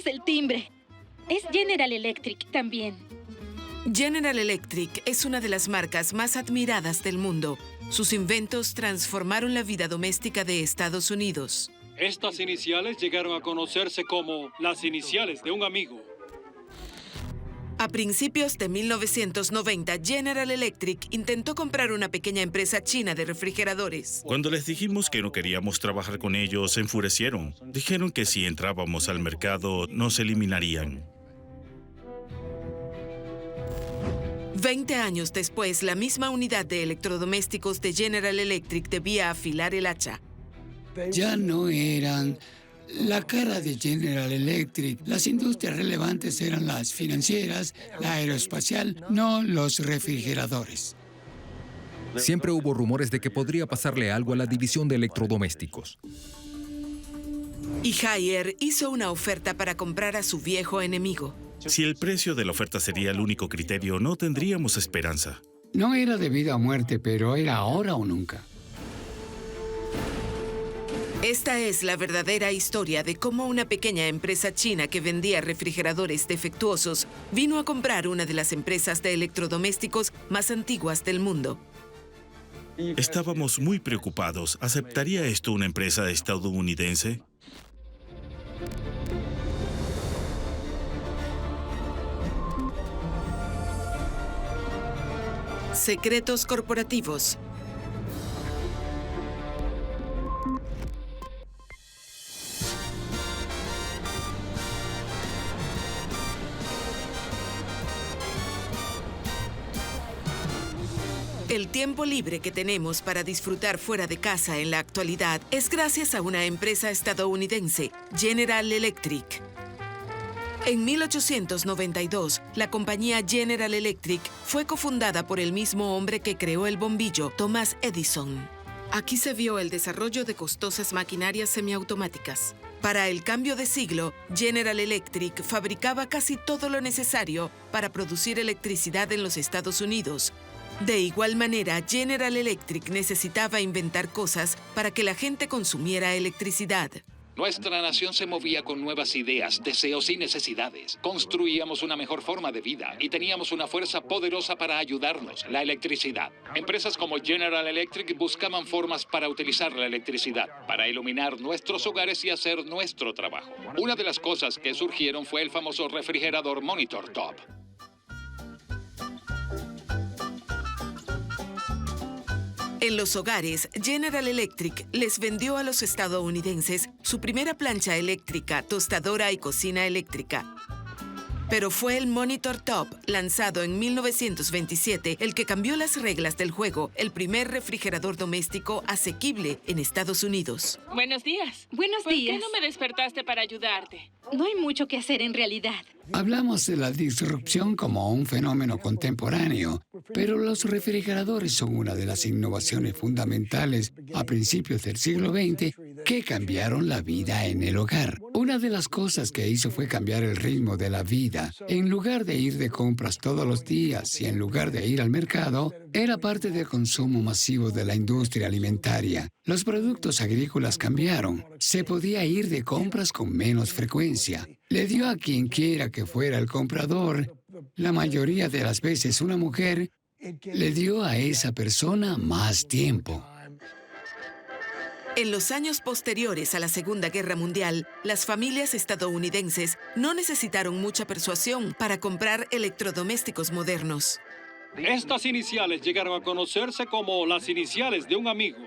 es el timbre. Es General Electric también. General Electric es una de las marcas más admiradas del mundo. Sus inventos transformaron la vida doméstica de Estados Unidos. Estas iniciales llegaron a conocerse como las iniciales de un amigo. A principios de 1990, General Electric intentó comprar una pequeña empresa china de refrigeradores. Cuando les dijimos que no queríamos trabajar con ellos, se enfurecieron. Dijeron que si entrábamos al mercado, nos eliminarían. 20 años después, la misma unidad de electrodomésticos de General Electric debía afilar el hacha. Ya no eran la cara de General Electric. Las industrias relevantes eran las financieras, la aeroespacial, no los refrigeradores. Siempre hubo rumores de que podría pasarle algo a la división de electrodomésticos. Y Haier hizo una oferta para comprar a su viejo enemigo. Si el precio de la oferta sería el único criterio, no tendríamos esperanza. No era de vida o muerte, pero era ahora o nunca. Esta es la verdadera historia de cómo una pequeña empresa china que vendía refrigeradores defectuosos vino a comprar una de las empresas de electrodomésticos más antiguas del mundo. Estábamos muy preocupados. ¿Aceptaría esto una empresa estadounidense? Secretos corporativos. El tiempo libre que tenemos para disfrutar fuera de casa en la actualidad es gracias a una empresa estadounidense, General Electric. En 1892, la compañía General Electric fue cofundada por el mismo hombre que creó el bombillo, Thomas Edison. Aquí se vio el desarrollo de costosas maquinarias semiautomáticas. Para el cambio de siglo, General Electric fabricaba casi todo lo necesario para producir electricidad en los Estados Unidos. De igual manera, General Electric necesitaba inventar cosas para que la gente consumiera electricidad. Nuestra nación se movía con nuevas ideas, deseos y necesidades. Construíamos una mejor forma de vida y teníamos una fuerza poderosa para ayudarnos, la electricidad. Empresas como General Electric buscaban formas para utilizar la electricidad, para iluminar nuestros hogares y hacer nuestro trabajo. Una de las cosas que surgieron fue el famoso refrigerador Monitor Top. En los hogares, General Electric les vendió a los estadounidenses su primera plancha eléctrica, tostadora y cocina eléctrica. Pero fue el Monitor Top, lanzado en 1927, el que cambió las reglas del juego, el primer refrigerador doméstico asequible en Estados Unidos. Buenos días. Buenos ¿Por días. qué no me despertaste para ayudarte? No hay mucho que hacer en realidad. Hablamos de la disrupción como un fenómeno contemporáneo, pero los refrigeradores son una de las innovaciones fundamentales a principios del siglo XX que cambiaron la vida en el hogar. Una de las cosas que hizo fue cambiar el ritmo de la vida. En lugar de ir de compras todos los días y en lugar de ir al mercado, era parte del consumo masivo de la industria alimentaria. Los productos agrícolas cambiaron. Se podía ir de compras con menos frecuencia. Le dio a quien quiera que fuera el comprador, la mayoría de las veces una mujer, le dio a esa persona más tiempo. En los años posteriores a la Segunda Guerra Mundial, las familias estadounidenses no necesitaron mucha persuasión para comprar electrodomésticos modernos. Estas iniciales llegaron a conocerse como las iniciales de un amigo.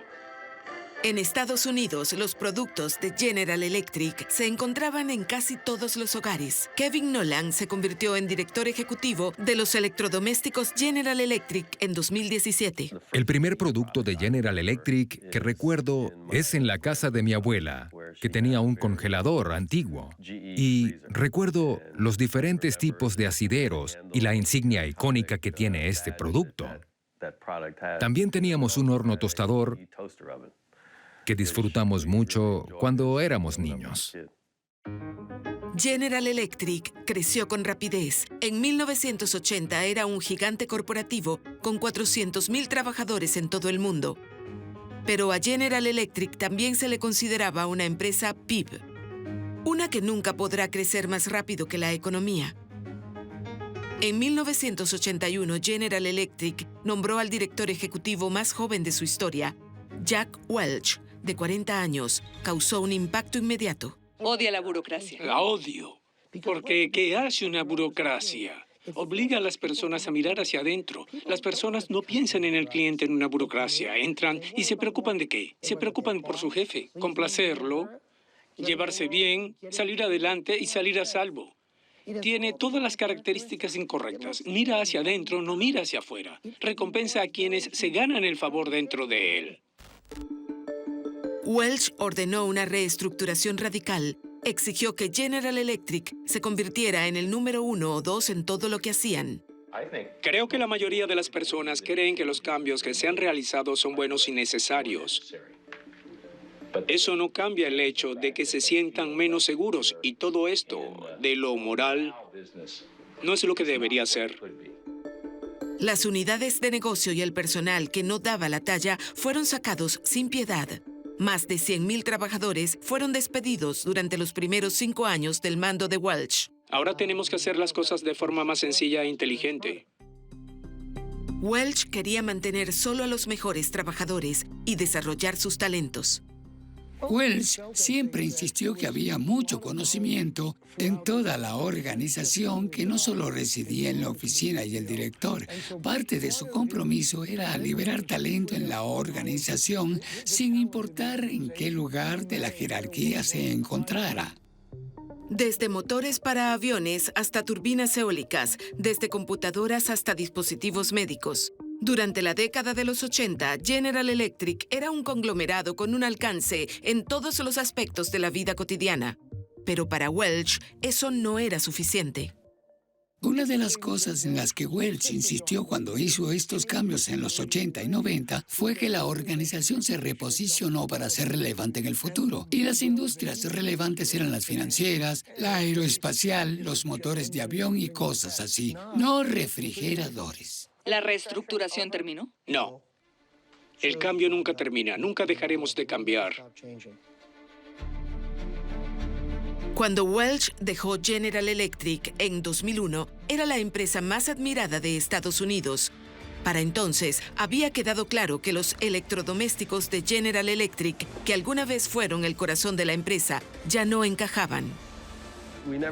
En Estados Unidos, los productos de General Electric se encontraban en casi todos los hogares. Kevin Nolan se convirtió en director ejecutivo de los electrodomésticos General Electric en 2017. El primer producto de General Electric que recuerdo es en la casa de mi abuela, que tenía un congelador antiguo. Y recuerdo los diferentes tipos de asideros y la insignia icónica que tiene este producto. También teníamos un horno tostador que disfrutamos mucho cuando éramos niños. General Electric creció con rapidez. En 1980 era un gigante corporativo con 400,000 trabajadores en todo el mundo. Pero a General Electric también se le consideraba una empresa PIB. una que nunca podrá crecer más rápido que la economía. En 1981, General Electric nombró al director ejecutivo más joven de su historia. Jack Welch, de 40 años, causó un impacto inmediato. Odia la burocracia. La odio. Porque ¿qué hace una burocracia? Obliga a las personas a mirar hacia adentro. Las personas no piensan en el cliente en una burocracia. Entran y se preocupan ¿de qué? Se preocupan por su jefe, complacerlo, llevarse bien, salir adelante y salir a salvo. Tiene todas las características incorrectas. Mira hacia adentro, no mira hacia afuera. Recompensa a quienes se ganan el favor dentro de él. Welch ordenó una reestructuración radical. Exigió que General Electric se convirtiera en el número 1 o 2 en todo lo que hacían. Creo que la mayoría de las personas creen que los cambios que se han realizado son buenos y necesarios. Eso no cambia el hecho de que se sientan menos seguros y todo esto, de lo moral, no es lo que debería ser. Las unidades de negocio y el personal que no daba la talla fueron sacados sin piedad. Más de 100,000 trabajadores fueron despedidos durante los primeros 5 años del mando de Welch. Ahora tenemos que hacer las cosas de forma más sencilla e inteligente. Welch quería mantener solo a los mejores trabajadores y desarrollar sus talentos. Welch siempre insistió que había mucho conocimiento en toda la organización que no solo residía en la oficina y el director. Parte de su compromiso era liberar talento en la organización sin importar en qué lugar de la jerarquía se encontrara. Desde motores para aviones hasta turbinas eólicas, desde computadoras hasta dispositivos médicos. Durante la década de los 80, General Electric era un conglomerado con un alcance en todos los aspectos de la vida cotidiana. Pero para Welch, eso no era suficiente. Una de las cosas en las que Welch insistió cuando hizo estos cambios en los 80 y 90 fue que la organización se reposicionó para ser relevante en el futuro. Y las industrias relevantes eran las financieras, la aeroespacial, los motores de avión y cosas así, no refrigeradores. ¿La reestructuración terminó? No. El cambio nunca termina. Nunca dejaremos de cambiar. Cuando Welch dejó General Electric en 2001, era la empresa más admirada de Estados Unidos. Para entonces, había quedado claro que los electrodomésticos de General Electric, que alguna vez fueron el corazón de la empresa, ya no encajaban.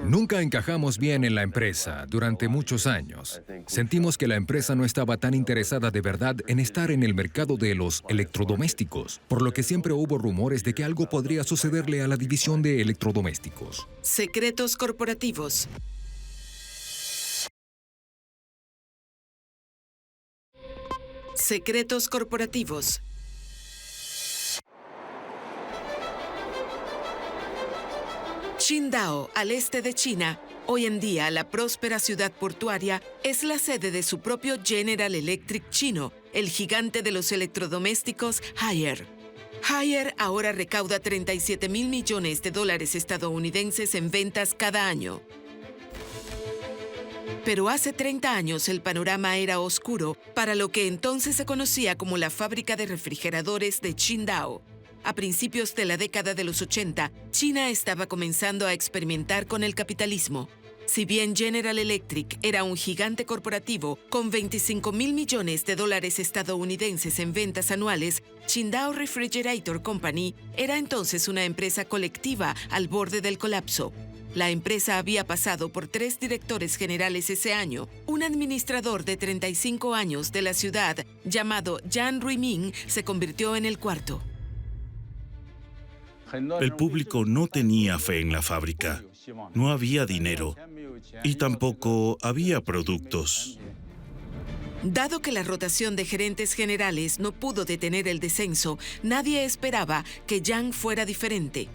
Nunca encajamos bien en la empresa durante muchos años. Sentimos que la empresa no estaba tan interesada de verdad en estar en el mercado de los electrodomésticos, por lo que siempre hubo rumores de que algo podría sucederle a la división de electrodomésticos. Secretos corporativos. Secretos corporativos. Qingdao, al este de China, hoy en día la próspera ciudad portuaria, es la sede de su propio General Electric chino, el gigante de los electrodomésticos Haier. Haier ahora recauda 37,000 millones de dólares estadounidenses en ventas cada año. Pero hace 30 años el panorama era oscuro para lo que entonces se conocía como la fábrica de refrigeradores de Qingdao. A principios de la década de los 80, China estaba comenzando a experimentar con el capitalismo. Si bien General Electric era un gigante corporativo con 25,000 millones de dólares estadounidenses en ventas anuales, Qingdao Refrigerator Company era entonces una empresa colectiva al borde del colapso. La empresa había pasado por 3 directores generales ese año. Un administrador de 35 años de la ciudad, llamado Jiang Ruiming, se convirtió en el cuarto. El público no tenía fe en la fábrica. No había dinero y tampoco había productos. Dado que la rotación de gerentes generales no pudo detener el descenso, nadie esperaba que Jiang fuera diferente.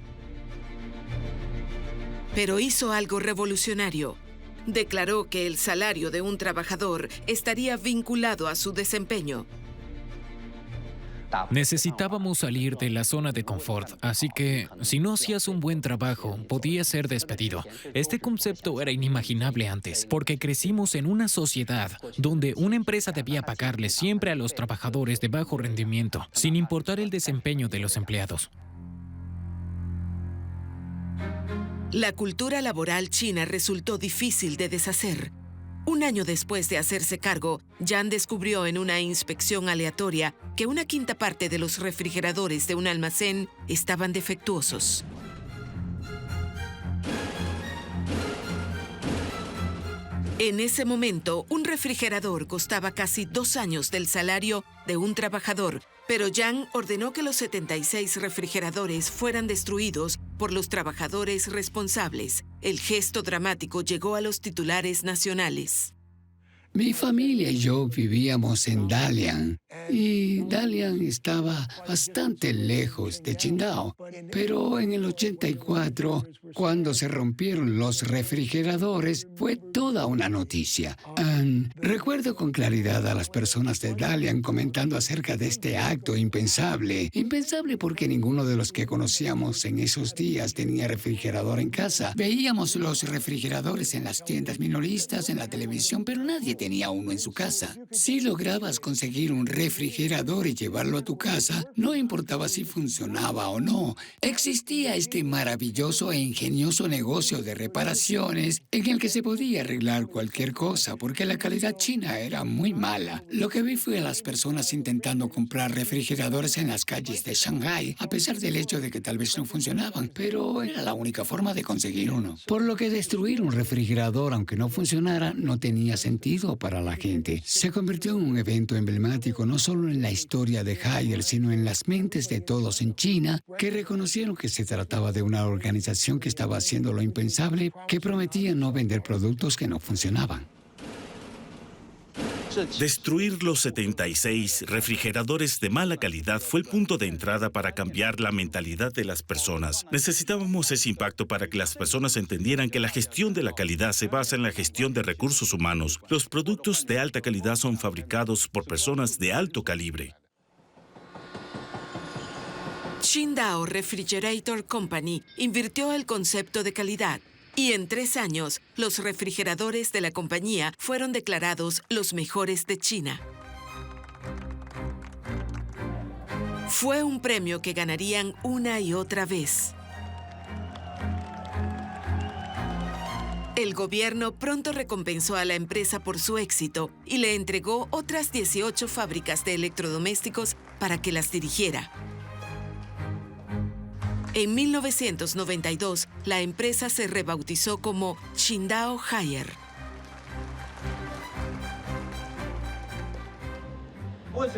Pero hizo algo revolucionario. Declaró que el salario de un trabajador estaría vinculado a su desempeño. Necesitábamos salir de la zona de confort, así que si no hacías un buen trabajo, podías ser despedido. Este concepto era inimaginable antes, porque crecimos en una sociedad donde una empresa debía pagarle siempre a los trabajadores de bajo rendimiento, sin importar el desempeño de los empleados. La cultura laboral china resultó difícil de deshacer. Un año después de hacerse cargo, Yan descubrió en una inspección aleatoria que una quinta parte de los refrigeradores de un almacén estaban defectuosos. En ese momento, un refrigerador costaba casi 2 años del salario de un trabajador, pero Yan ordenó que los 76 refrigeradores fueran destruidos por los trabajadores responsables. El gesto dramático llegó a los titulares nacionales. Mi familia y yo vivíamos en Dalian, y Dalian estaba bastante lejos de Qingdao. Pero en el 84, cuando se rompieron los refrigeradores, fue toda una noticia. Recuerdo con claridad a las personas de Dalian comentando acerca de este acto impensable. Impensable porque ninguno de los que conocíamos en esos días tenía refrigerador en casa. Veíamos los refrigeradores en las tiendas minoristas, en la televisión, pero nadie tenía uno en su casa. Si lograbas conseguir un refrigerador y llevarlo a tu casa, no importaba si funcionaba o no. Existía este maravilloso e ingenioso negocio de reparaciones en el que se podía arreglar cualquier cosa porque la calidad china era muy mala. Lo que vi fue a las personas intentando comprar refrigeradores en las calles de Shanghái, a pesar del hecho de que tal vez no funcionaban, pero era la única forma de conseguir uno. Por lo que destruir un refrigerador, aunque no funcionara, no tenía sentido para la gente. Se convirtió en un evento emblemático no solo en la historia de Haier, sino en las mentes de todos en China, que reconocieron que se trataba de una organización que estaba haciendo lo impensable, que prometía no vender productos que no funcionaban. Destruir los 76 refrigeradores de mala calidad fue el punto de entrada para cambiar la mentalidad de las personas. Necesitábamos ese impacto para que las personas entendieran que la gestión de la calidad se basa en la gestión de recursos humanos. Los productos de alta calidad son fabricados por personas de alto calibre. Qingdao Refrigerator Company invirtió el concepto de calidad. Y en 3 años, los refrigeradores de la compañía fueron declarados los mejores de China. Fue un premio que ganarían una y otra vez. El gobierno pronto recompensó a la empresa por su éxito y le entregó otras 18 fábricas de electrodomésticos para que las dirigiera. En 1992, la empresa se rebautizó como Qingdao Haier.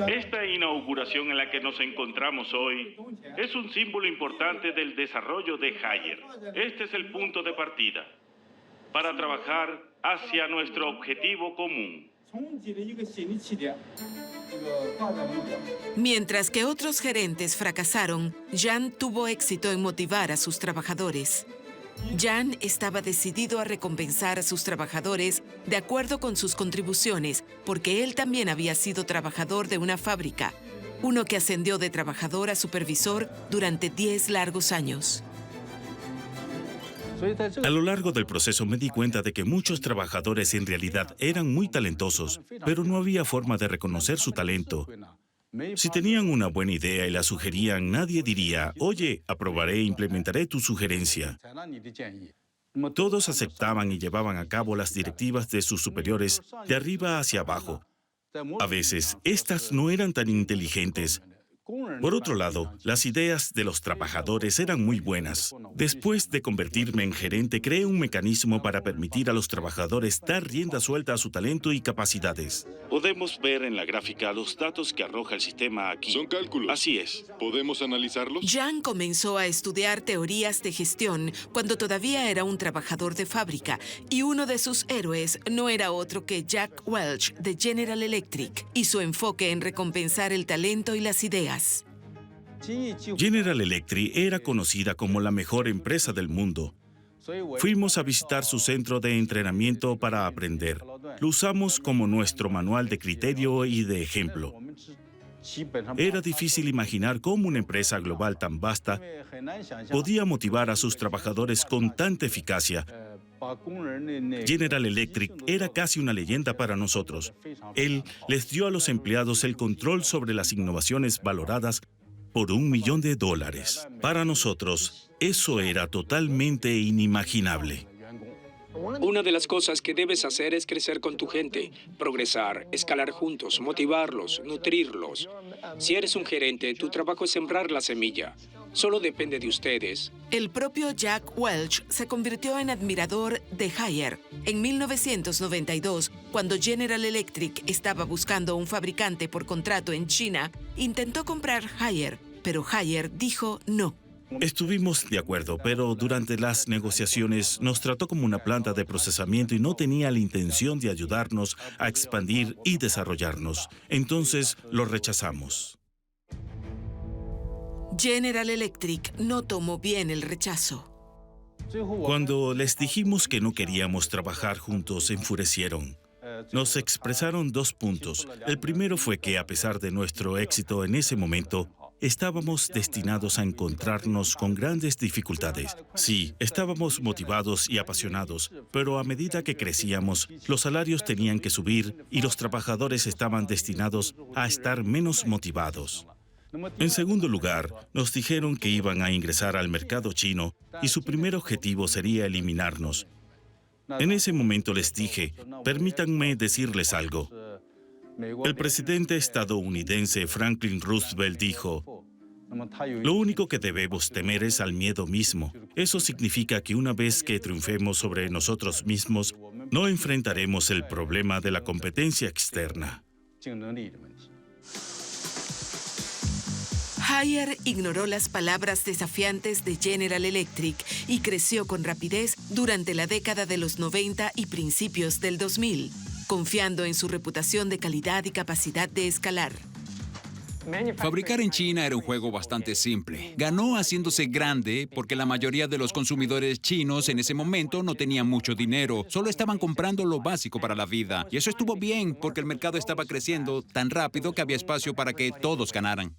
Esta inauguración en la que nos encontramos hoy es un símbolo importante del desarrollo de Haier. Este es el punto de partida para trabajar hacia nuestro objetivo común. Mientras que otros gerentes fracasaron, Yan tuvo éxito en motivar a sus trabajadores. Yan estaba decidido a recompensar a sus trabajadores de acuerdo con sus contribuciones, porque él también había sido trabajador de una fábrica, uno que ascendió de trabajador a supervisor durante 10 largos años. A lo largo del proceso me di cuenta de que muchos trabajadores en realidad eran muy talentosos, pero no había forma de reconocer su talento. Si tenían una buena idea y la sugerían, nadie diría, oye, aprobaré e implementaré tu sugerencia. Todos aceptaban y llevaban a cabo las directivas de sus superiores de arriba hacia abajo. A veces, estas no eran tan inteligentes. Por otro lado, las ideas de los trabajadores eran muy buenas. Después de convertirme en gerente, creé un mecanismo para permitir a los trabajadores dar rienda suelta a su talento y capacidades. Podemos ver en la gráfica los datos que arroja el sistema aquí. Son cálculos. Así es. ¿Podemos analizarlos? Yan comenzó a estudiar teorías de gestión cuando todavía era un trabajador de fábrica, y uno de sus héroes no era otro que Jack Welch de General Electric, y su enfoque en recompensar el talento y las ideas. General Electric era conocida como la mejor empresa del mundo. Fuimos a visitar su centro de entrenamiento para aprender. Lo usamos como nuestro manual de criterio y de ejemplo. Era difícil imaginar cómo una empresa global tan vasta podía motivar a sus trabajadores con tanta eficacia. General Electric era casi una leyenda para nosotros. Él les dio a los empleados el control sobre las innovaciones valoradas por $1 millón. Para nosotros, eso era totalmente inimaginable. Una de las cosas que debes hacer es crecer con tu gente, progresar, escalar juntos, motivarlos, nutrirlos. Si eres un gerente, tu trabajo es sembrar la semilla. Solo depende de ustedes. El propio Jack Welch se convirtió en admirador de Haier. En 1992, cuando General Electric estaba buscando un fabricante por contrato en China, intentó comprar Haier, pero Haier dijo no. Estuvimos de acuerdo, pero durante las negociaciones nos trató como una planta de procesamiento y no tenía la intención de ayudarnos a expandir y desarrollarnos. Entonces lo rechazamos. General Electric no tomó bien el rechazo. Cuando les dijimos que no queríamos trabajar juntos, se enfurecieron. Nos expresaron 2 puntos. El primero fue que, a pesar de nuestro éxito en ese momento, estábamos destinados a encontrarnos con grandes dificultades. Sí, estábamos motivados y apasionados, pero a medida que crecíamos, los salarios tenían que subir y los trabajadores estaban destinados a estar menos motivados. En segundo lugar, nos dijeron que iban a ingresar al mercado chino y su primer objetivo sería eliminarnos. En ese momento les dije, permítanme decirles algo. El presidente estadounidense Franklin Roosevelt dijo, lo único que debemos temer es al miedo mismo. Eso significa que una vez que triunfemos sobre nosotros mismos, no enfrentaremos el problema de la competencia externa. Haier ignoró las palabras desafiantes de General Electric y creció con rapidez durante la década de los 90 y principios del 2000, confiando en su reputación de calidad y capacidad de escalar. Fabricar en China era un juego bastante simple. Ganó haciéndose grande porque la mayoría de los consumidores chinos en ese momento no tenían mucho dinero, solo estaban comprando lo básico para la vida. Y eso estuvo bien porque el mercado estaba creciendo tan rápido que había espacio para que todos ganaran.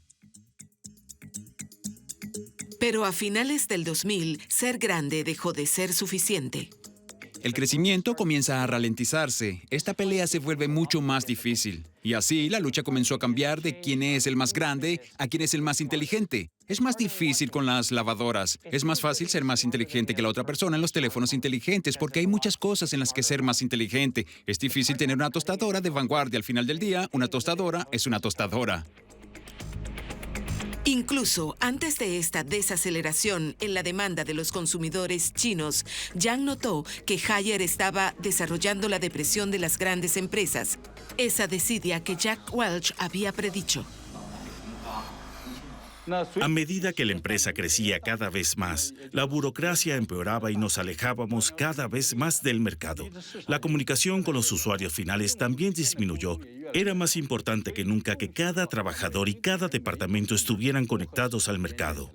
Pero a finales del 2000, ser grande dejó de ser suficiente. El crecimiento comienza a ralentizarse. Esta pelea se vuelve mucho más difícil. Y así la lucha comenzó a cambiar de quién es el más grande a quién es el más inteligente. Es más difícil con las lavadoras. Es más fácil ser más inteligente que la otra persona en los teléfonos inteligentes porque hay muchas cosas en las que ser más inteligente. Es difícil tener una tostadora de vanguardia. Al final del día, una tostadora es una tostadora. Incluso antes de esta desaceleración en la demanda de los consumidores chinos, Yang notó que Haier estaba desarrollando la depresión de las grandes empresas, esa desidia que Jack Welch había predicho. A medida que la empresa crecía cada vez más, la burocracia empeoraba y nos alejábamos cada vez más del mercado. La comunicación con los usuarios finales también disminuyó. Era más importante que nunca que cada trabajador y cada departamento estuvieran conectados al mercado.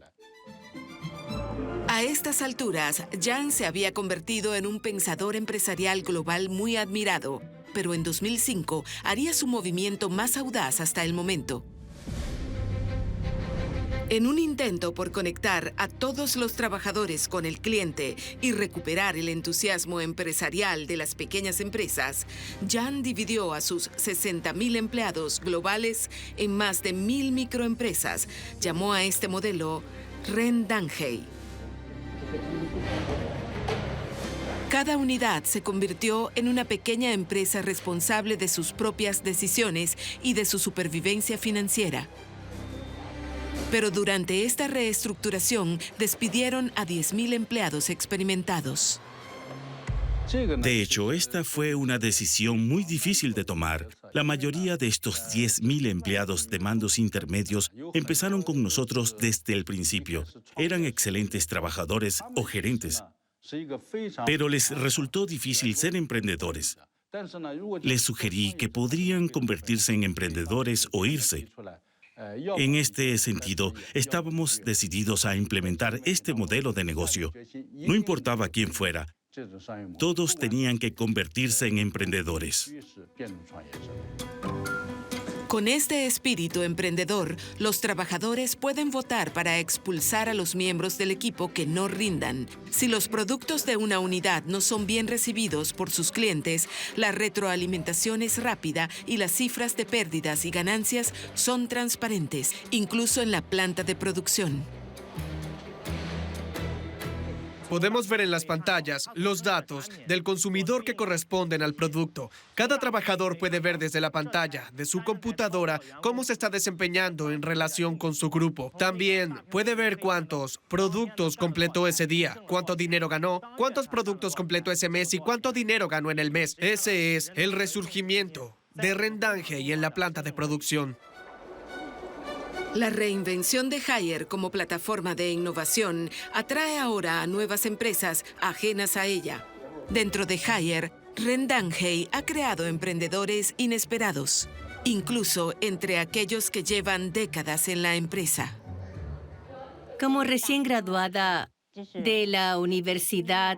A estas alturas, Yang se había convertido en un pensador empresarial global muy admirado, pero en 2005 haría su movimiento más audaz hasta el momento. En un intento por conectar a todos los trabajadores con el cliente y recuperar el entusiasmo empresarial de las pequeñas empresas, Yang dividió a sus 60.000 empleados globales en más de 1.000 microempresas. Llamó a este modelo Ren Danhei. Cada unidad se convirtió en una pequeña empresa responsable de sus propias decisiones y de su supervivencia financiera. Pero durante esta reestructuración despidieron a 10.000 empleados experimentados. De hecho, esta fue una decisión muy difícil de tomar. La mayoría de estos 10.000 empleados de mandos intermedios empezaron con nosotros desde el principio. Eran excelentes trabajadores o gerentes, pero les resultó difícil ser emprendedores. Les sugerí que podrían convertirse en emprendedores o irse. En este sentido, estábamos decididos a implementar este modelo de negocio. No importaba quién fuera, todos tenían que convertirse en emprendedores. Con este espíritu emprendedor, los trabajadores pueden votar para expulsar a los miembros del equipo que no rindan. Si los productos de una unidad no son bien recibidos por sus clientes, la retroalimentación es rápida y las cifras de pérdidas y ganancias son transparentes, incluso en la planta de producción. Podemos ver en las pantallas los datos del consumidor que corresponden al producto. Cada trabajador puede ver desde la pantalla de su computadora cómo se está desempeñando en relación con su grupo. También puede ver cuántos productos completó ese día, cuánto dinero ganó, cuántos productos completó ese mes y cuánto dinero ganó en el mes. Ese es el resurgimiento de Rendangey en la planta de producción. La reinvención de Haier como plataforma de innovación atrae ahora a nuevas empresas ajenas a ella. Dentro de Haier, Rendangey ha creado emprendedores inesperados, incluso entre aquellos que llevan décadas en la empresa. Como recién graduada de la universidad,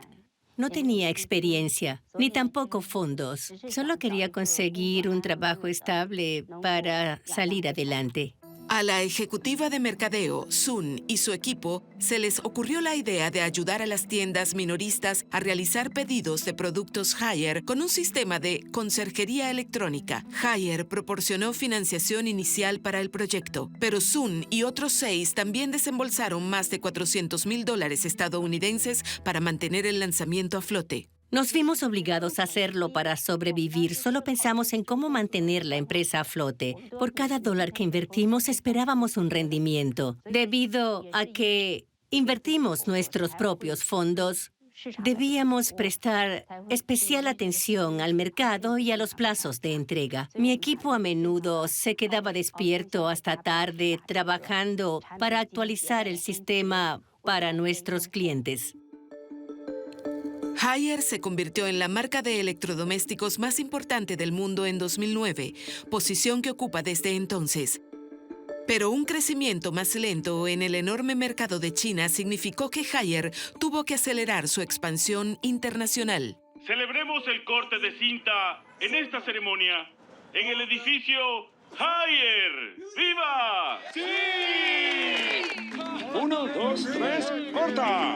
no tenía experiencia, ni tampoco fondos. Solo quería conseguir un trabajo estable para salir adelante. A la ejecutiva de mercadeo, Sun, y su equipo, se les ocurrió la idea de ayudar a las tiendas minoristas a realizar pedidos de productos Haier con un sistema de conserjería electrónica. Haier proporcionó financiación inicial para el proyecto, pero Sun y otros 6 también desembolsaron más de $400,000 estadounidenses para mantener el lanzamiento a flote. Nos vimos obligados a hacerlo para sobrevivir. Solo pensamos en cómo mantener la empresa a flote. Por cada dólar que invertimos, esperábamos un rendimiento. Debido a que invertimos nuestros propios fondos, debíamos prestar especial atención al mercado y a los plazos de entrega. Mi equipo a menudo se quedaba despierto hasta tarde trabajando para actualizar el sistema para nuestros clientes. Haier se convirtió en la marca de electrodomésticos más importante del mundo en 2009, posición que ocupa desde entonces. Pero un crecimiento más lento en el enorme mercado de China significó que Haier tuvo que acelerar su expansión internacional. Celebremos el corte de cinta en esta ceremonia en el edificio Haier. ¡Viva! ¡Sí! 1, 2, 3, ¡corta!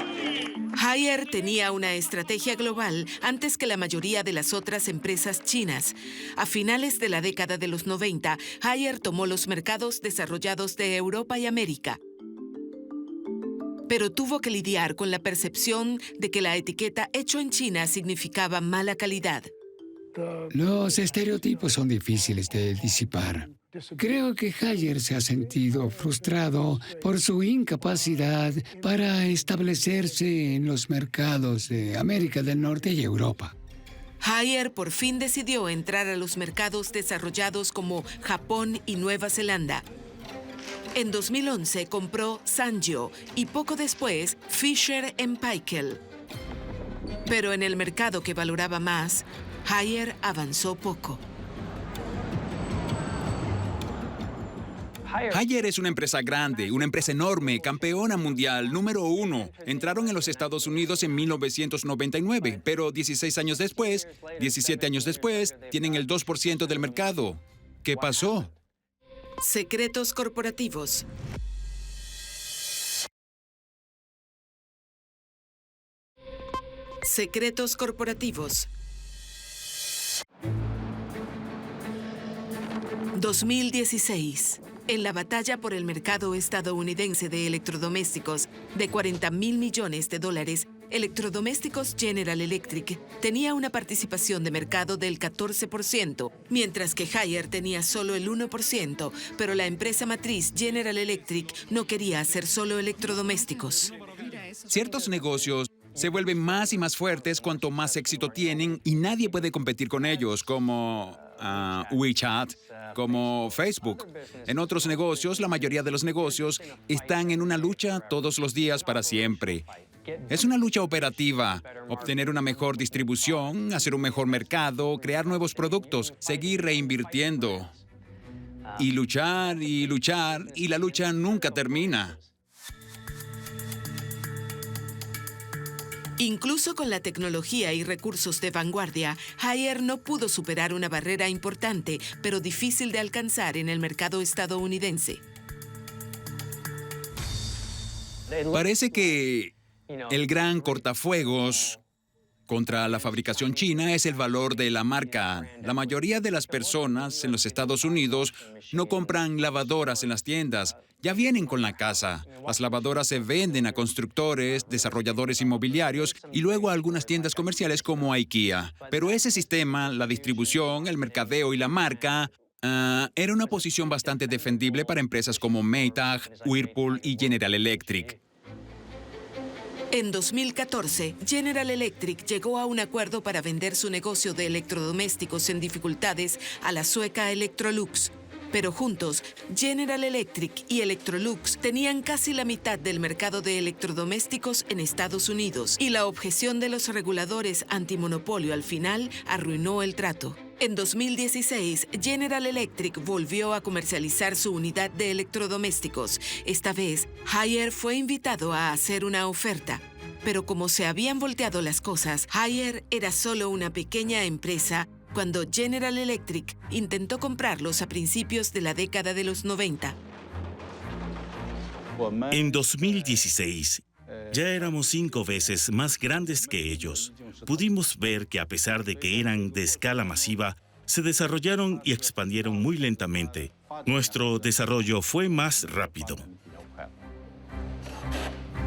Haier tenía una estrategia global antes que la mayoría de las otras empresas chinas. A finales de la década de los 90, Haier tomó los mercados desarrollados de Europa y América. Pero tuvo que lidiar con la percepción de que la etiqueta hecho en China significaba mala calidad. Los estereotipos son difíciles de disipar. Creo que Haier se ha sentido frustrado por su incapacidad para establecerse en los mercados de América del Norte y Europa. Haier por fin decidió entrar a los mercados desarrollados como Japón y Nueva Zelanda. En 2011 compró Sanyo y poco después Fisher & Paykel. Pero en el mercado que valoraba más, Haier avanzó poco. Haier es una empresa grande, una empresa enorme, campeona mundial, número 1. Entraron en los Estados Unidos en 1999, pero 17 años después, tienen el 2% del mercado. ¿Qué pasó? Secretos corporativos. Secretos corporativos. 2016. En la batalla por el mercado estadounidense de electrodomésticos de $40,000 millones, Electrodomésticos General Electric tenía una participación de mercado del 14%, mientras que Haier tenía solo el 1%, pero la empresa matriz General Electric no quería hacer solo electrodomésticos. Ciertos negocios se vuelven más y más fuertes cuanto más éxito tienen y nadie puede competir con ellos, como WeChat, como Facebook. En otros negocios, la mayoría de los negocios están en una lucha todos los días para siempre. Es una lucha operativa, obtener una mejor distribución, hacer un mejor mercado, crear nuevos productos, seguir reinvirtiendo. Y luchar, y la lucha nunca termina. Incluso con la tecnología y recursos de vanguardia, Haier no pudo superar una barrera importante, pero difícil de alcanzar en el mercado estadounidense. Parece que el gran cortafuegos contra la fabricación china es el valor de la marca. La mayoría de las personas en los Estados Unidos no compran lavadoras en las tiendas. Ya vienen con la casa. Las lavadoras se venden a constructores, desarrolladores inmobiliarios y luego a algunas tiendas comerciales como IKEA. Pero ese sistema, la distribución, el mercadeo y la marca, era una posición bastante defendible para empresas como Maytag, Whirlpool y General Electric. En 2014, General Electric llegó a un acuerdo para vender su negocio de electrodomésticos en dificultades a la sueca Electrolux. Pero juntos, General Electric y Electrolux tenían casi la mitad del mercado de electrodomésticos en Estados Unidos, y la objeción de los reguladores antimonopolio al final arruinó el trato. En 2016, General Electric volvió a comercializar su unidad de electrodomésticos. Esta vez, Haier fue invitado a hacer una oferta. Pero como se habían volteado las cosas, Haier era solo una pequeña empresa cuando General Electric intentó comprarlos a principios de la década de los 90. En 2016, ya éramos 5 veces más grandes que ellos. Pudimos ver que a pesar de que eran de escala masiva, se desarrollaron y expandieron muy lentamente. Nuestro desarrollo fue más rápido.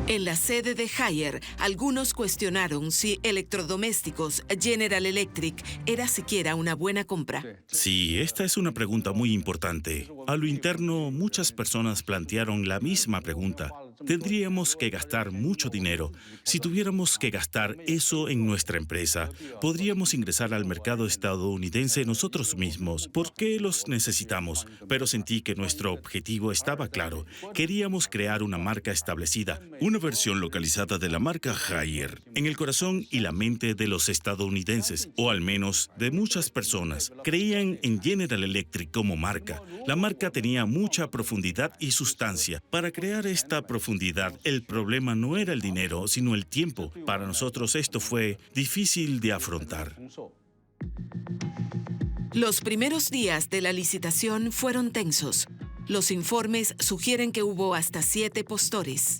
En la sede de Haier, algunos cuestionaron si electrodomésticos General Electric era siquiera una buena compra. Sí, esta es una pregunta muy importante. A lo interno, muchas personas plantearon la misma pregunta. Tendríamos que gastar mucho dinero. Si tuviéramos que gastar eso en nuestra empresa, podríamos ingresar al mercado estadounidense nosotros mismos. ¿Por qué los necesitamos? Pero sentí que nuestro objetivo estaba claro. Queríamos crear una marca establecida, una versión localizada de la marca Haier, en el corazón y la mente de los estadounidenses, o al menos de muchas personas. Creían en General Electric como marca. La marca tenía mucha profundidad y sustancia. Para crear esta profundidad, el problema no era el dinero, sino el tiempo. Para nosotros esto fue difícil de afrontar. Los primeros días de la licitación fueron tensos. Los informes sugieren que hubo hasta 7 postores.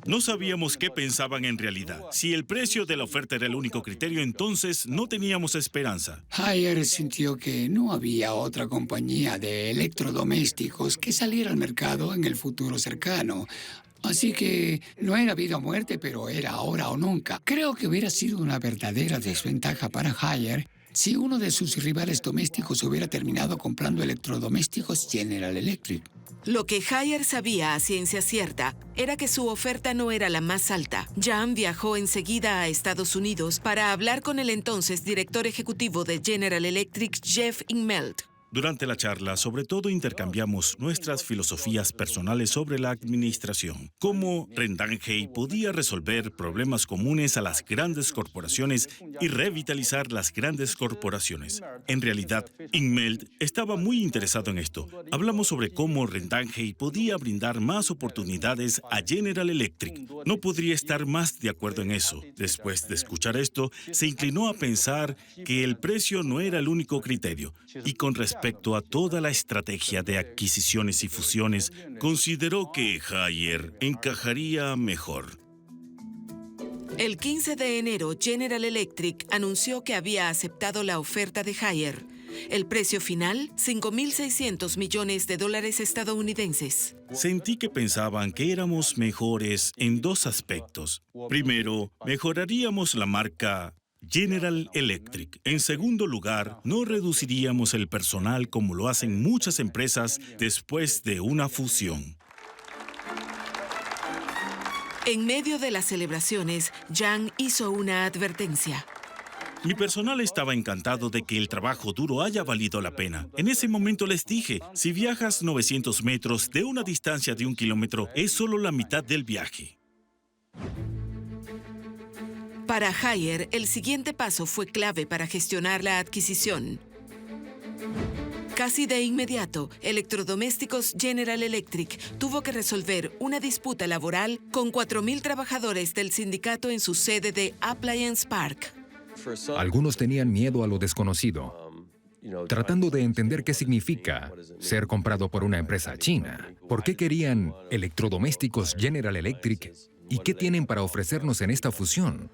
No sabíamos qué pensaban en realidad. Si el precio de la oferta era el único criterio, entonces no teníamos esperanza. Haier sintió que no había otra compañía de electrodomésticos que saliera al mercado en el futuro cercano. Así que no era vida o muerte, pero era ahora o nunca. Creo que hubiera sido una verdadera desventaja para Haier si uno de sus rivales domésticos hubiera terminado comprando electrodomésticos General Electric. Lo que Haier sabía a ciencia cierta era que su oferta no era la más alta. Jan viajó enseguida a Estados Unidos para hablar con el entonces director ejecutivo de General Electric, Jeff Immelt. Durante la charla, sobre todo intercambiamos nuestras filosofías personales sobre la administración. Cómo Rendanhei podía resolver problemas comunes a las grandes corporaciones y revitalizar las grandes corporaciones. En realidad, Immelt estaba muy interesado en esto. Hablamos sobre cómo Rendanhei podía brindar más oportunidades a General Electric. No podría estar más de acuerdo en eso. Después de escuchar esto, se inclinó a pensar que el precio no era el único criterio, y con respecto a toda la estrategia de adquisiciones y fusiones, consideró que Haier encajaría mejor. El 15 de enero, General Electric anunció que había aceptado la oferta de Haier. El precio final, $5.600 millones estadounidenses. Sentí que pensaban que éramos mejores en 2 aspectos. Primero, mejoraríamos la marca General Electric. En segundo lugar, no reduciríamos el personal como lo hacen muchas empresas después de una fusión. En medio de las celebraciones, Jan hizo una advertencia. Mi personal estaba encantado de que el trabajo duro haya valido la pena. En ese momento les dije, si viajas 900 metros de una distancia de 1 kilómetro, es solo la mitad del viaje. Para Haier, el siguiente paso fue clave para gestionar la adquisición. Casi de inmediato, Electrodomésticos General Electric tuvo que resolver una disputa laboral con 4.000 trabajadores del sindicato en su sede de Appliance Park. Algunos tenían miedo a lo desconocido, tratando de entender qué significa ser comprado por una empresa china. ¿Por qué querían Electrodomésticos General Electric? ¿Y qué tienen para ofrecernos en esta fusión?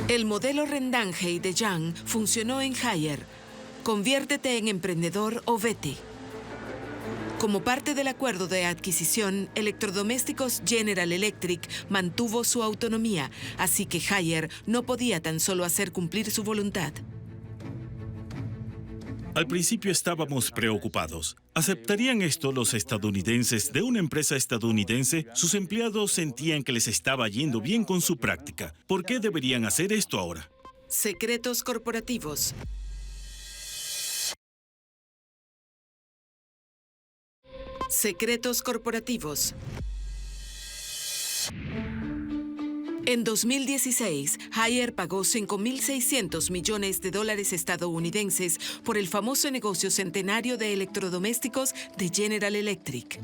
El modelo Rendange de Yang funcionó en Haier. Conviértete en emprendedor o vete. Como parte del acuerdo de adquisición, Electrodomésticos General Electric mantuvo su autonomía, así que Haier no podía tan solo hacer cumplir su voluntad. Al principio estábamos preocupados. ¿Aceptarían esto los estadounidenses de una empresa estadounidense? Sus empleados sentían que les estaba yendo bien con su práctica. ¿Por qué deberían hacer esto ahora? Secretos corporativos. Secretos corporativos. En 2016, Haier pagó $5.600 millones estadounidenses por el famoso negocio centenario de electrodomésticos de General Electric.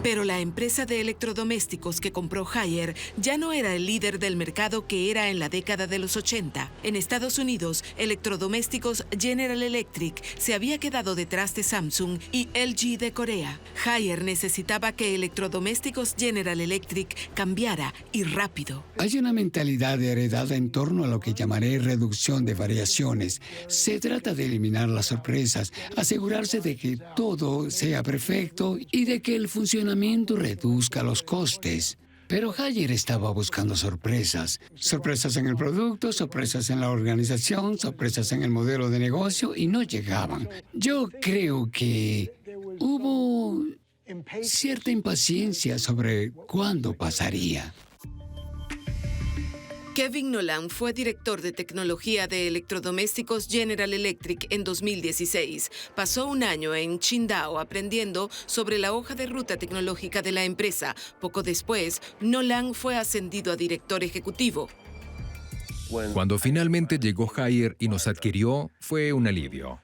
Pero la empresa de electrodomésticos que compró Haier ya no era el líder del mercado que era en la década de los 80. En Estados Unidos, Electrodomésticos General Electric se había quedado detrás de Samsung y LG de Corea. Haier necesitaba que Electrodomésticos General Electric cambiara y rápido. Hay una mentalidad heredada en torno a lo que llamaré reducción de variaciones. Se trata de eliminar las sorpresas, asegurarse de que todo sea perfecto y de que el funcionamiento reduzca los costes. Pero Haier estaba buscando sorpresas. Sorpresas en el producto, sorpresas en la organización, sorpresas en el modelo de negocio y no llegaban. Yo creo que hubo cierta impaciencia sobre cuándo pasaría. Kevin Nolan fue director de tecnología de Electrodomésticos General Electric en 2016. Pasó un año en Qingdao aprendiendo sobre la hoja de ruta tecnológica de la empresa. Poco después, Nolan fue ascendido a director ejecutivo. Cuando finalmente llegó Haier y nos adquirió, fue un alivio.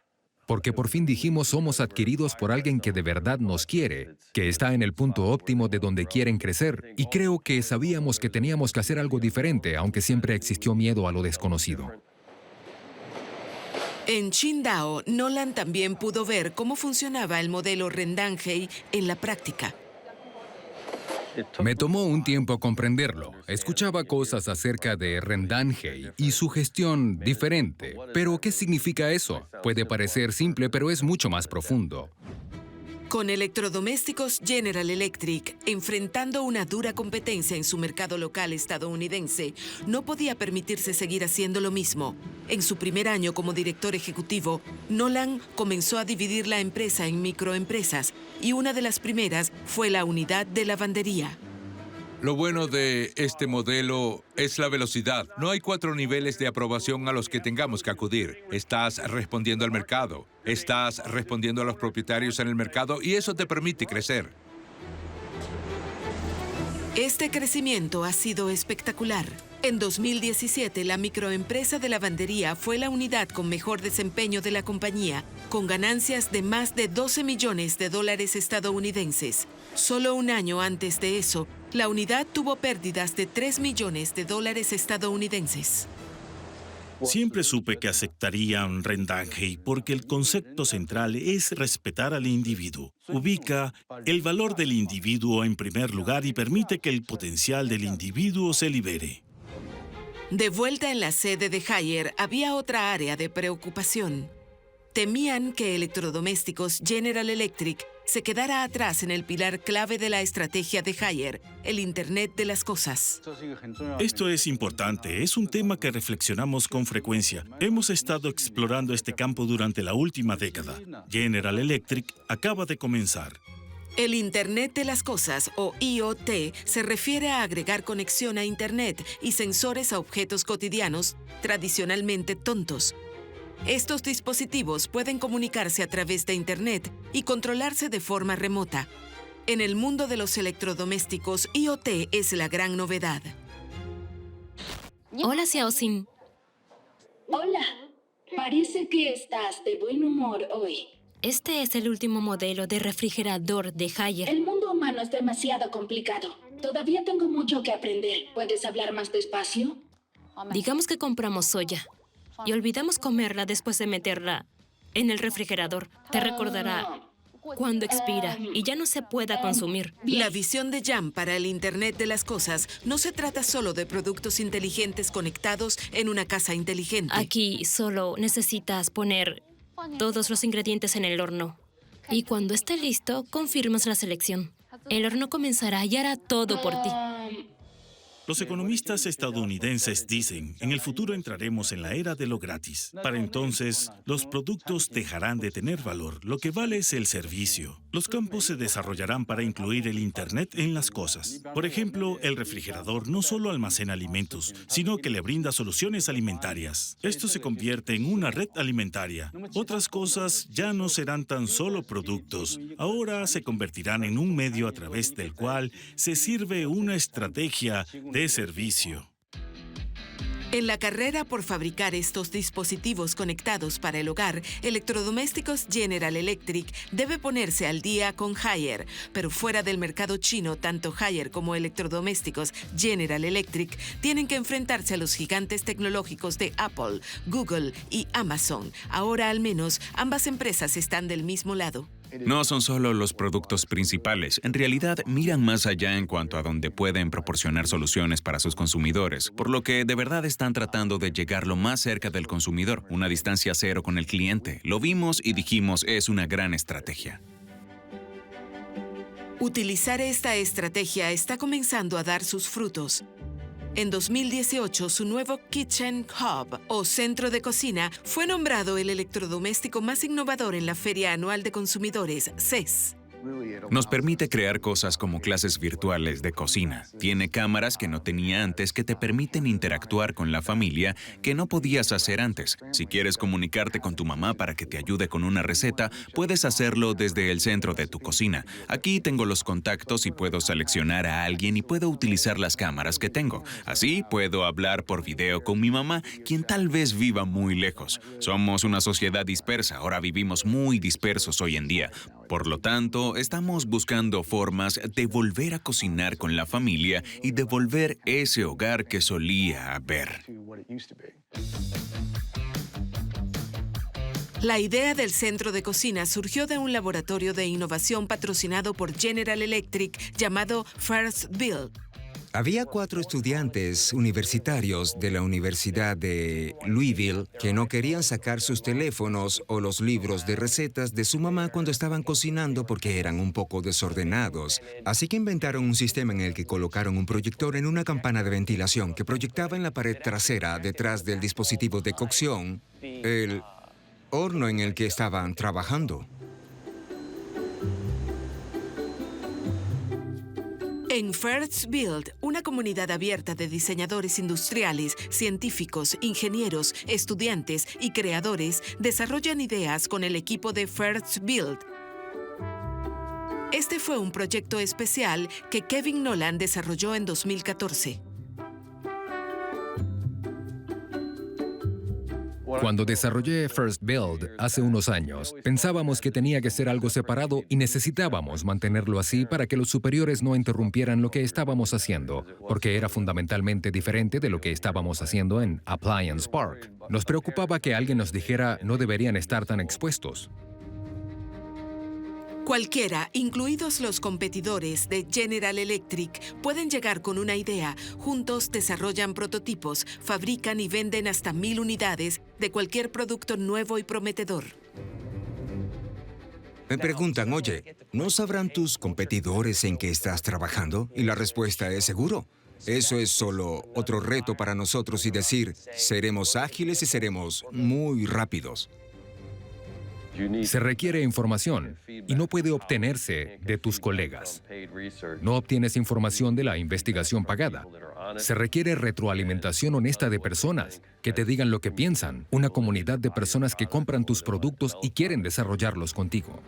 Porque por fin dijimos somos adquiridos por alguien que de verdad nos quiere, que está en el punto óptimo de donde quieren crecer. Y creo que sabíamos que teníamos que hacer algo diferente, aunque siempre existió miedo a lo desconocido. En Qingdao, Nolan también pudo ver cómo funcionaba el modelo Rendange en la práctica. Me tomó un tiempo comprenderlo. Escuchaba cosas acerca de Rendange y su gestión diferente. Pero, ¿qué significa eso? Puede parecer simple, pero es mucho más profundo. Con Electrodomésticos General Electric enfrentando una dura competencia en su mercado local estadounidense, no podía permitirse seguir haciendo lo mismo. En su primer año como director ejecutivo, Nolan comenzó a dividir la empresa en microempresas y una de las primeras fue la unidad de lavandería. Lo bueno de este modelo es la velocidad. No hay 4 niveles de aprobación a los que tengamos que acudir. Estás respondiendo al mercado, estás respondiendo a los propietarios en el mercado y eso te permite crecer. Este crecimiento ha sido espectacular. En 2017, la microempresa de lavandería fue la unidad con mejor desempeño de la compañía, con ganancias de más de $12 millones estadounidenses. Solo un año antes de eso, la unidad tuvo pérdidas de $3 millones estadounidenses. Siempre supe que aceptarían Rendange porque el concepto central es respetar al individuo. Ubica el valor del individuo en primer lugar y permite que el potencial del individuo se libere. De vuelta en la sede de Haier, había otra área de preocupación. Temían que Electrodomésticos General Electric se quedara atrás en el pilar clave de la estrategia de Haier, el Internet de las Cosas. Esto es importante, es un tema que reflexionamos con frecuencia. Hemos estado explorando este campo durante la última década. General Electric acaba de comenzar. El Internet de las Cosas, o IoT, se refiere a agregar conexión a Internet y sensores a objetos cotidianos, tradicionalmente tontos. Estos dispositivos pueden comunicarse a través de Internet y controlarse de forma remota. En el mundo de los electrodomésticos, IoT es la gran novedad. Hola, Xiaoxin. Hola, parece que estás de buen humor hoy. Este es el último modelo de refrigerador de Haier. El mundo humano es demasiado complicado. Todavía tengo mucho que aprender. ¿Puedes hablar más despacio? Digamos que compramos soya y olvidamos comerla después de meterla en el refrigerador. Te recordará cuando expira y ya no se pueda consumir. La visión de Jan para el Internet de las Cosas no se trata solo de productos inteligentes conectados en una casa inteligente. Aquí solo necesitas poner todos los ingredientes en el horno. Y cuando esté listo, confirmas la selección. El horno comenzará y hará todo por ti. Los economistas estadounidenses dicen, en el futuro entraremos en la era de lo gratis. Para entonces, los productos dejarán de tener valor. Lo que vale es el servicio. Los campos se desarrollarán para incluir el Internet en las cosas. Por ejemplo, el refrigerador no solo almacena alimentos, sino que le brinda soluciones alimentarias. Esto se convierte en una red alimentaria. Otras cosas ya no serán tan solo productos. Ahora se convertirán en un medio a través del cual se sirve una estrategia de servicio. En la carrera por fabricar estos dispositivos conectados para el hogar, Electrodomésticos General Electric debe ponerse al día con Haier. Pero fuera del mercado chino, tanto Haier como Electrodomésticos General Electric tienen que enfrentarse a los gigantes tecnológicos de Apple, Google y Amazon. Ahora, al menos, ambas empresas están del mismo lado. No son solo los productos principales, en realidad miran más allá en cuanto a dónde pueden proporcionar soluciones para sus consumidores, por lo que de verdad están tratando de llegar lo más cerca del consumidor, una distancia cero con el cliente. Lo vimos y dijimos, es una gran estrategia. Utilizar esta estrategia está comenzando a dar sus frutos. En 2018, su nuevo Kitchen Hub, o centro de cocina, fue nombrado el electrodoméstico más innovador en la Feria Anual de Consumidores, CES. Nos permite crear cosas como clases virtuales de cocina. Tiene cámaras que no tenía antes que te permiten interactuar con la familia que no podías hacer antes. Si quieres comunicarte con tu mamá para que te ayude con una receta, puedes hacerlo desde el centro de tu cocina. Aquí tengo los contactos y puedo seleccionar a alguien y puedo utilizar las cámaras que tengo. Así puedo hablar por video con mi mamá, quien tal vez viva muy lejos. Somos una sociedad dispersa, ahora vivimos muy dispersos hoy en día. Por lo tanto, estamos buscando formas de volver a cocinar con la familia y devolver ese hogar que solía haber. La idea del centro de cocina surgió de un laboratorio de innovación patrocinado por General Electric llamado First Build. Había 4 estudiantes universitarios de la Universidad de Louisville que no querían sacar sus teléfonos o los libros de recetas de su mamá cuando estaban cocinando porque eran un poco desordenados. Así que inventaron un sistema en el que colocaron un proyector en una campana de ventilación que proyectaba en la pared trasera detrás del dispositivo de cocción el horno en el que estaban trabajando. En First Build, una comunidad abierta de diseñadores industriales, científicos, ingenieros, estudiantes y creadores desarrollan ideas con el equipo de First Build. Este fue un proyecto especial que Kevin Nolan desarrolló en 2014. Cuando desarrollé First Build hace unos años, pensábamos que tenía que ser algo separado y necesitábamos mantenerlo así para que los superiores no interrumpieran lo que estábamos haciendo, porque era fundamentalmente diferente de lo que estábamos haciendo en Appliance Park. Nos preocupaba que alguien nos dijera no deberían estar tan expuestos. Cualquiera, incluidos los competidores de General Electric, pueden llegar con una idea. Juntos desarrollan prototipos, fabrican y venden hasta 1000 unidades de cualquier producto nuevo y prometedor. Me preguntan, oye, ¿no sabrán tus competidores en qué estás trabajando? Y la respuesta es seguro. Eso es solo otro reto para nosotros y decir, seremos ágiles y seremos muy rápidos. Se requiere información y no puede obtenerse de tus colegas. No obtienes información de la investigación pagada. Se requiere retroalimentación honesta de personas que te digan lo que piensan, una comunidad de personas que compran tus productos y quieren desarrollarlos contigo.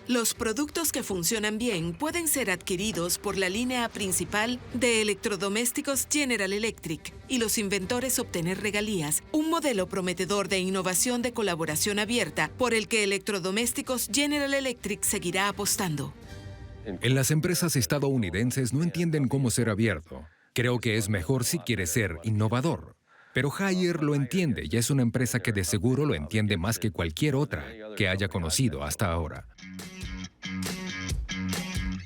Los productos que funcionan bien pueden ser adquiridos por la línea principal de electrodomésticos General Electric y los inventores obtener regalías, un modelo prometedor de innovación de colaboración abierta por el que Electrodomésticos General Electric seguirá apostando. En las empresas estadounidenses no entienden cómo ser abierto. Creo que es mejor si quieres ser innovador. Pero Haier lo entiende y es una empresa que de seguro lo entiende más que cualquier otra que haya conocido hasta ahora.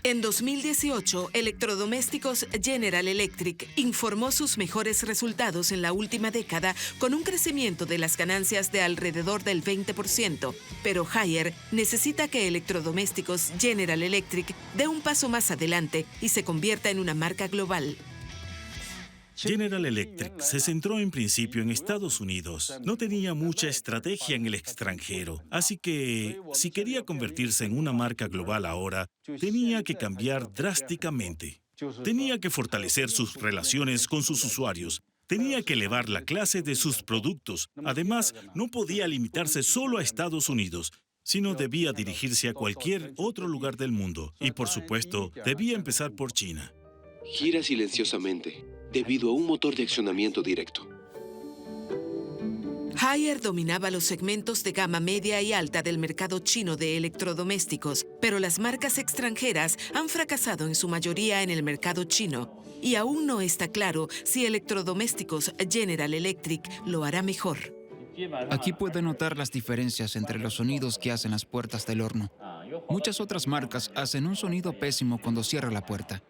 En 2018, Electrodomésticos General Electric informó sus mejores resultados en la última década con un crecimiento de las ganancias de alrededor del 20%. Pero Haier necesita que Electrodomésticos General Electric dé un paso más adelante y se convierta en una marca global. General Electric se centró en principio en Estados Unidos. No tenía mucha estrategia en el extranjero, así que si quería convertirse en una marca global ahora, tenía que cambiar drásticamente. Tenía que fortalecer sus relaciones con sus usuarios. Tenía que elevar la clase de sus productos. Además, no podía limitarse solo a Estados Unidos, sino debía dirigirse a cualquier otro lugar del mundo. Y por supuesto, debía empezar por China. Gira silenciosamente, debido a un motor de accionamiento directo. Haier dominaba los segmentos de gama media y alta del mercado chino de electrodomésticos, pero las marcas extranjeras han fracasado en su mayoría en el mercado chino, y aún no está claro si Electrodomésticos General Electric lo hará mejor. Aquí puede notar las diferencias entre los sonidos que hacen las puertas del horno. Muchas otras marcas hacen un sonido pésimo cuando cierra la puerta.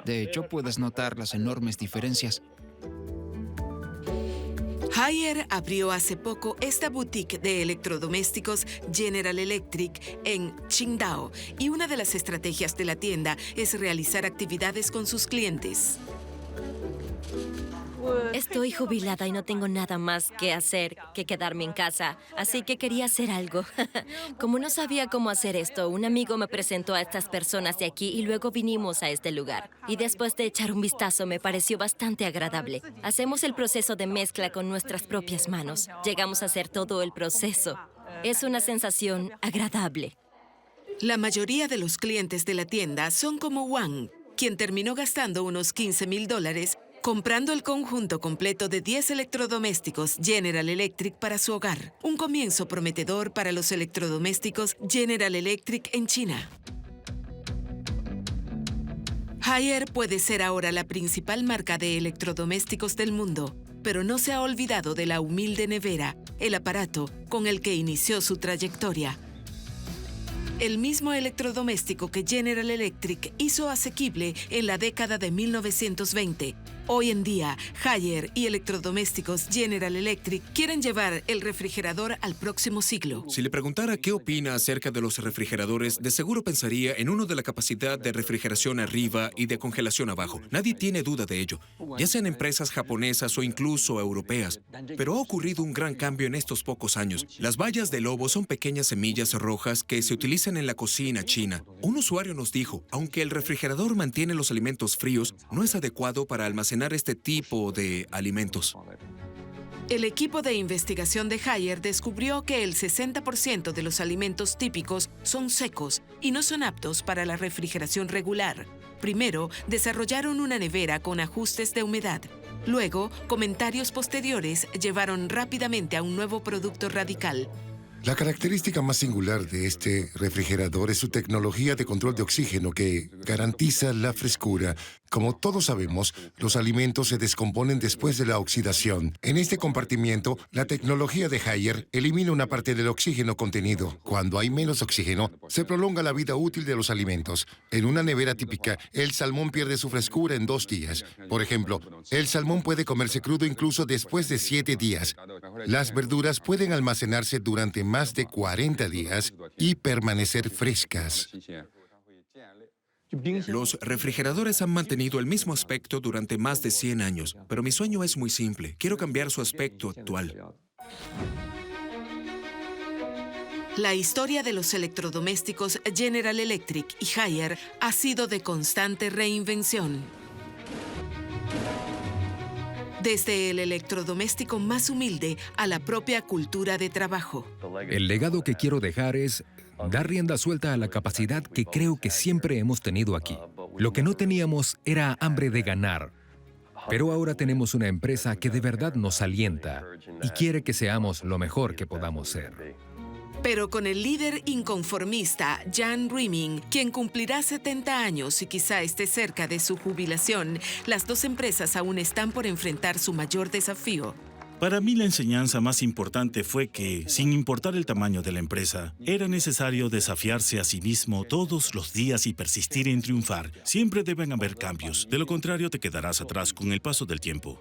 De hecho, puedes notar las enormes diferencias. Haier abrió hace poco esta boutique de electrodomésticos General Electric en Qingdao y una de las estrategias de la tienda es realizar actividades con sus clientes. Estoy jubilada y no tengo nada más que hacer que quedarme en casa, así que quería hacer algo. Como no sabía cómo hacer esto, un amigo me presentó a estas personas de aquí y luego vinimos a este lugar. Y después de echar un vistazo me pareció bastante agradable. Hacemos el proceso de mezcla con nuestras propias manos. Llegamos a hacer todo el proceso. Es una sensación agradable. La mayoría de los clientes de la tienda son como Wang, quien terminó gastando unos $15,000 comprando el conjunto completo de 10 electrodomésticos General Electric para su hogar. Un comienzo prometedor para los electrodomésticos General Electric en China. Haier puede ser ahora la principal marca de electrodomésticos del mundo, pero no se ha olvidado de la humilde nevera, el aparato con el que inició su trayectoria. El mismo electrodoméstico que General Electric hizo asequible en la década de 1920. Hoy en día, Haier y Electrodomésticos General Electric quieren llevar el refrigerador al próximo siglo. Si le preguntara qué opina acerca de los refrigeradores, de seguro pensaría en uno de la capacidad de refrigeración arriba y de congelación abajo. Nadie tiene duda de ello, ya sean empresas japonesas o incluso europeas. Pero ha ocurrido un gran cambio en estos pocos años. Las bayas de lobo son pequeñas semillas rojas que se utilizan en la cocina china. Un usuario nos dijo, aunque el refrigerador mantiene los alimentos fríos, no es adecuado para almacenar este tipo de alimentos. El equipo de investigación de Haier descubrió que el 60% de los alimentos típicos son secos y no son aptos para la refrigeración regular. Primero, desarrollaron una nevera con ajustes de humedad. Luego, comentarios posteriores llevaron rápidamente a un nuevo producto radical. La característica más singular de este refrigerador es su tecnología de control de oxígeno que garantiza la frescura. Como todos sabemos, los alimentos se descomponen después de la oxidación. En este compartimiento, la tecnología de Haier elimina una parte del oxígeno contenido. Cuando hay menos oxígeno, se prolonga la vida útil de los alimentos. En una nevera típica, el salmón pierde su frescura en 2 días. Por ejemplo, el salmón puede comerse crudo incluso después de 7 días. Las verduras pueden almacenarse durante más de 40 días y permanecer frescas. Los refrigeradores han mantenido el mismo aspecto durante más de 100 años, pero mi sueño es muy simple. Quiero cambiar su aspecto actual. La historia de los electrodomésticos General Electric y Haier ha sido de constante reinvención. Desde el electrodoméstico más humilde a la propia cultura de trabajo. El legado que quiero dejar es dar rienda suelta a la capacidad que creo que siempre hemos tenido aquí. Lo que no teníamos era hambre de ganar. Pero ahora tenemos una empresa que de verdad nos alienta y quiere que seamos lo mejor que podamos ser. Pero con el líder inconformista Jan Rieming, quien cumplirá 70 años y quizá esté cerca de su jubilación, las dos empresas aún están por enfrentar su mayor desafío. Para mí la enseñanza más importante fue que, sin importar el tamaño de la empresa, era necesario desafiarse a sí mismo todos los días y persistir en triunfar. Siempre deben haber cambios, de lo contrario te quedarás atrás con el paso del tiempo.